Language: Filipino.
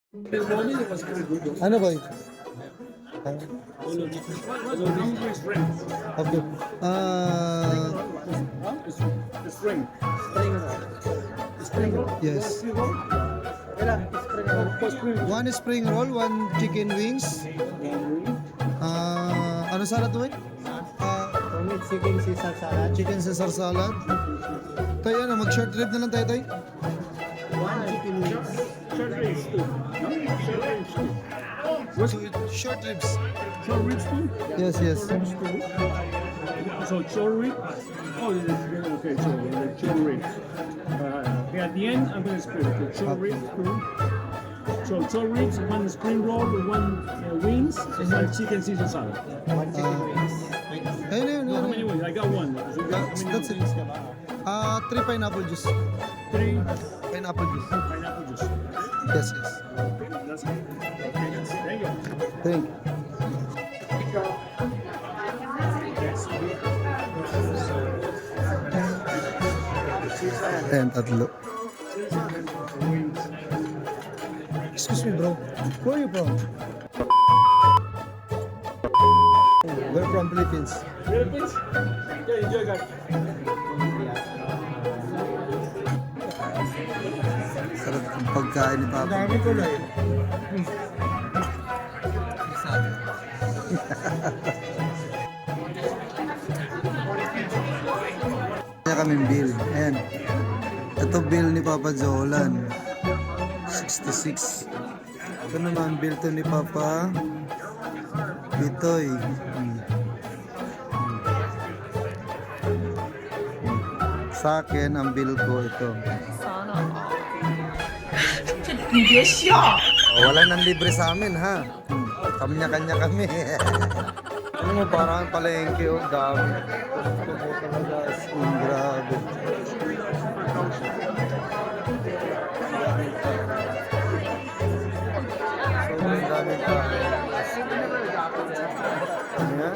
The morning it was very good. Ano ba? So this is your strength. Okay. The strength. Yes. One spring roll, one chicken wings. Ano salad to eh? Chicken Caesar salad. Chicken Caesar salad. Tayo ano, mag-short rib na lang tayo tayo. One chicken wings. Short ribs too. No? Short ribs too. Short ribs. Short ribs too? Yes, yes. Short ribs too. So short rib. Oh, okay. So short ribs. Okay, at the end, I'm gonna split it. So short ribs too. So short ribs, one spring roll, one wings, and one chicken Caesar salad. One chicken wings. Ayun, No, how many ayun. wings? I got one. So you got how many That's it. wings? 3 pineapple juice. 3 Pineapple juice. pineapple juice. Yes, yes. Okay, that's it. Okay, there you go. Thank you. Ayan, tatlo. Excuse me, bro. Where are you from? We're from Philippines. Philippines? Yeah, enjoy guys. Sarap ng pagkain ni Papa. Dami ko na eh. Kaya kaming bill. Ayan. Ito bill ni Papa Jolan. 66. Ito naman bill to ni Papa Bitoy. Sa akin, ang bill ko ito. 你别笑。 Wala nang libre sa amin, ha? Kanya-kanya kami. Ano mo, parang palengke, oh. Dami. Ito po talaga, as in, grabe. Sobrang daming tao. Ano yan?